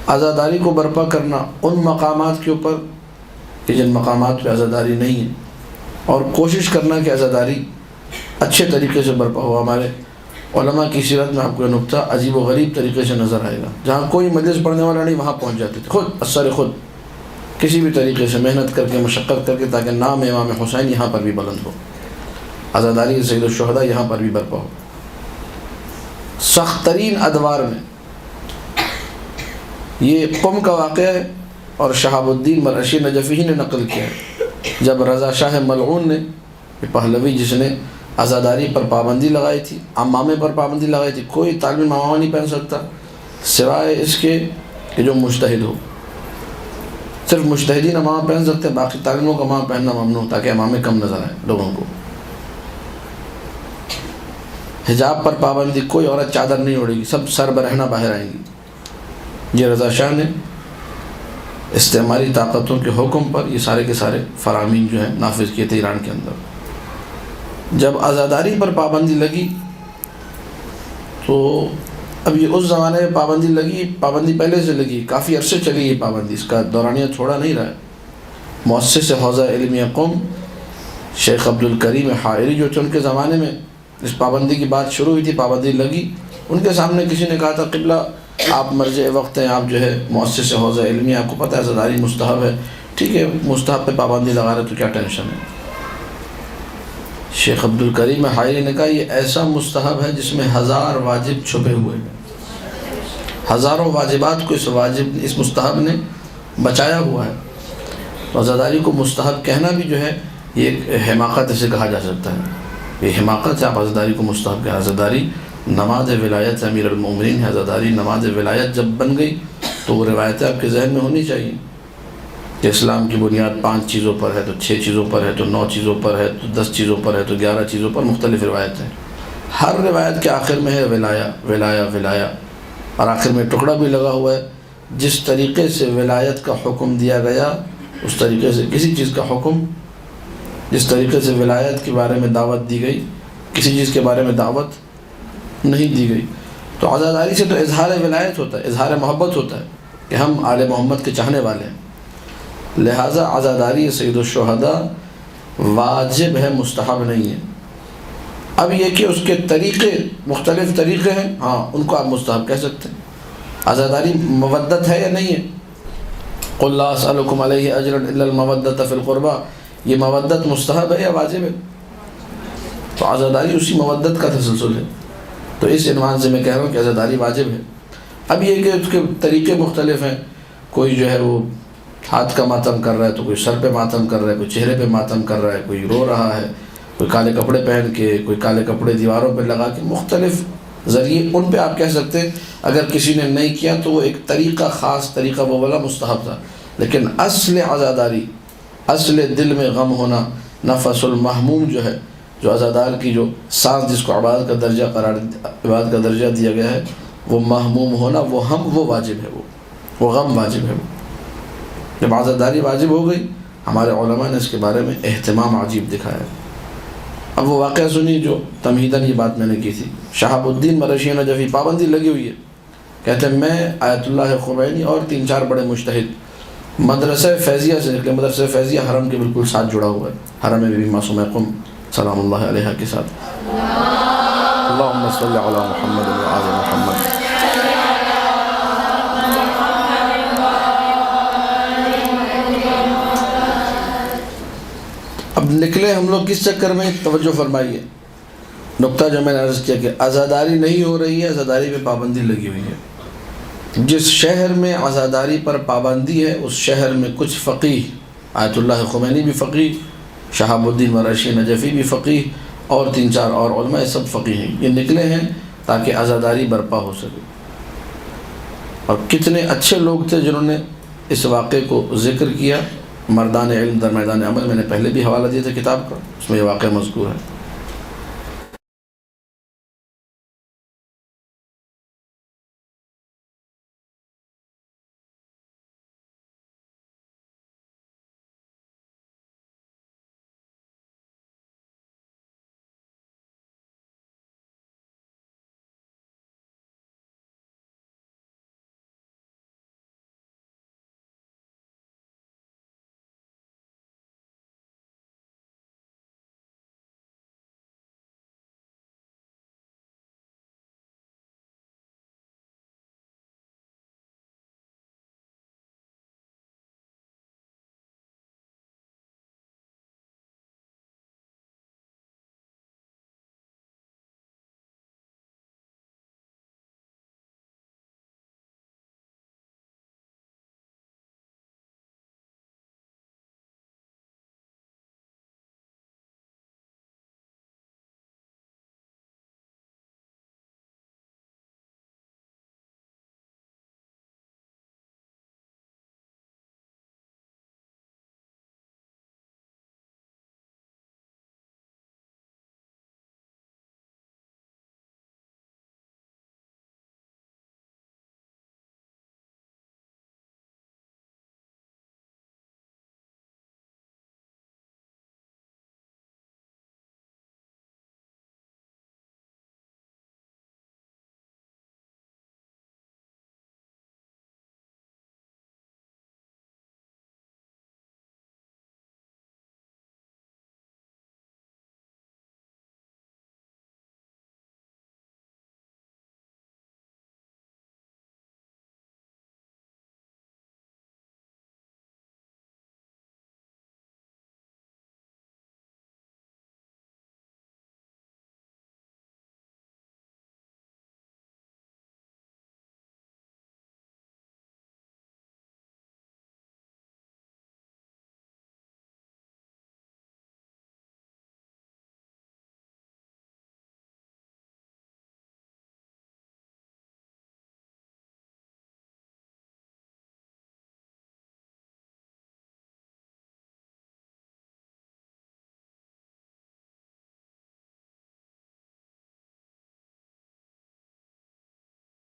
عزاداری کو برپا کرنا ان مقامات کے اوپر کہ جن مقامات پہ عزاداری نہیں ہے، اور کوشش کرنا کہ عزاداری اچھے طریقے سے برپا ہو۔ ہمارے علماء کی سیرت میں آپ کو یہ نقطہ عجیب و غریب طریقے سے نظر آئے گا، جہاں کوئی مجلس پڑھنے والا نہیں وہاں پہنچ جاتے تھے، خود اثر خود کسی بھی طریقے سے محنت کر کے مشقت کر کے، تاکہ نام امام حسین یہاں پر بھی بلند ہو، عزاداری سید الشہداء یہاں پر بھی برپا ہو۔ سخت ترین ادوار میں یہ قم کا واقعہ ہے، اور شہاب الدین مرعشی نجفی ہی نے نقل کیا ہے، جب رضا شاہ ملعون نے، پہلوی جس نے عزاداری پر پابندی لگائی تھی، عمامے پر پابندی لگائی تھی، کوئی طالب علم عمامہ نہیں پہن سکتا سوائے اس کے کہ جو مجتہد ہو، صرف مجتہدین عمامہ پہن سکتے ہیں، باقی طالب علموں کا عمامہ پہننا ممنوع، تاکہ عمامے کم نظر آئیں لوگوں کو۔ حجاب پر پابندی، کوئی عورت چادر نہیں اوڑھے گی، سب سر برہنہ باہر آئیں گی۔ یہ رضا شاہ نے استعماری طاقتوں کے حکم پر یہ سارے کے سارے فرامین جو ہیں نافذ کیے تھے ایران کے اندر۔ جب عزاداری پر پابندی لگی تو اب یہ اس زمانے میں پابندی لگی، پابندی پہلے سے لگی، کافی عرصے چلی یہ پابندی، اس کا دورانیہ تھوڑا نہیں رہا ہے۔ مؤسس حوزہ علمیہ قم شیخ عبد الکریم حائری جو تھے، ان کے زمانے میں اس پابندی کی بات شروع ہوئی تھی، پابندی لگی، ان کے سامنے کسی نے کہا تھا قبلہ آپ مرجع وقت ہیں، آپ جو ہے مؤسس حوزہ علمیہ، آپ کو پتہ ہے عزاداری مستحب ہے، ٹھیک ہے مستحب پہ پابندی لگا رہے تو کیا ٹینشن ہے؟ شیخ عبد الکریم حائری نے کہا یہ ایسا مستحب ہے جس میں 1000 واجب چھپے ہوئے ہیں، ہزاروں واجبات کو اس مستحب نے بچایا ہوا ہے۔ تو عزاداری کو مستحب کہنا بھی جو ہے یہ ایک حماقت اسے کہا جا سکتا ہے، یہ حماقت سے آپ عزاداری کو مستحب کہیں۔ عزاداری نماز ولایت امیر المومنین ہے، عزاداری نماز ولایت جب بن گئی تو وہ روایتیں آپ کے ذہن میں ہونی چاہیے کہ اسلام کی بنیاد 5 چیزوں پر ہے، تو 6 چیزوں پر ہے، تو 9 چیزوں پر ہے، تو 10 چیزوں پر ہے، تو 11 چیزوں پر، مختلف روایتیں۔ ہر روایت کے آخر میں ہے ولایا ولایا ولایا، اور آخر میں ٹکڑا بھی لگا ہوا ہے، جس طریقے سے ولایت کا حکم دیا گیا اس طریقے سے کسی چیز کا حکم، جس طریقے سے ولایت کے بارے میں دعوت دی گئی کسی چیز کے بارے میں دعوت نہیں دی گئی۔ تو عزاداری سے تو اظہار ولایت ہوتا ہے، اظہار محبت ہوتا ہے کہ ہم آل محمد کے چاہنے والے ہیں، لہٰذا عزاداری سید الشہداء واجب ہے، مستحب نہیں ہے۔ اب یہ کہ اس کے طریقے مختلف طریقے ہیں، ہاں ان کو آپ مستحب کہہ سکتے ہیں۔ عزاداری مودت ہے یا نہیں ہے؟ قل لا اسألکم علیہ اجرا الا المودۃ فی القربى، یہ مودت مستحب ہے یا واجب ہے؟ تو عزاداری اسی مودت کا تسلسل ہے، تو اس عنوان سے میں کہہ رہا ہوں کہ عزاداری واجب ہے۔ اب یہ کہ اس کے طریقے مختلف ہیں، کوئی جو ہے وہ ہاتھ کا ماتم کر رہا ہے، تو کوئی سر پہ ماتم کر رہا ہے، کوئی چہرے پہ ماتم کر رہا ہے، کوئی رو رہا ہے، کوئی کالے کپڑے پہن کے، کوئی کالے کپڑے دیواروں پہ لگا کے، مختلف ذریعے ان پہ آپ کہہ سکتے ہیں۔ اگر کسی نے نہیں کیا تو وہ ایک طریقہ، خاص طریقہ وہ والا مستحب تھا، لیکن اصل عزاداری، اصل دل میں غم ہونا، نفس المحموم جو ہے، جو عزادار کی جو سانس جس کو عبادت کا درجہ دیا گیا ہے، وہ محموم ہونا، وہ واجب ہے، وہ غم واجب ہے۔ جب عزاداری واجب ہو گئی، ہمارے علماء نے اس کے بارے میں اہتمام عجیب دکھایا۔ اب وہ واقعہ سنی جو تمہیداً یہ بات میں نے کی تھی، شہاب الدین مرعشی نجفی، پابندی لگی ہوئی ہے، کہتے ہیں میں آیت اللہ خمینی اور 3-4 بڑے مجتہد مدرسہ فیضیہ سے نکلے۔ مدرسہ فیضیہ حرم کے بالکل ساتھ جڑا ہوا ہے، حرم بی بی معصومہ قم سلام اللہ علیہ کے ساتھ۔ اللہم صلی علی محمد و آل محمد۔ اب نکلے ہم لوگ کس چکر میں، توجہ فرمائیے، نقطہ جو میں نے عرض کیا کہ عزاداری نہیں ہو رہی ہے، عزاداری پہ پابندی لگی ہوئی ہے۔ جس شہر میں عزاداری پر پابندی ہے اس شہر میں کچھ فقیہ، آیت اللہ خمینی بھی فقیہ، شہاب الدین مرعشی نجفی بھی فقیہ، اور 3-4 اور علماء، سب فقیہ ہیں، یہ نکلے ہیں تاکہ عزاداری برپا ہو سکے۔ اور کتنے اچھے لوگ تھے جنہوں نے اس واقعے کو ذکر کیا، مردان علم در میدان عمل، میں نے پہلے بھی حوالہ دیا تھا کتاب کا، اس میں یہ واقعہ مذکور ہے۔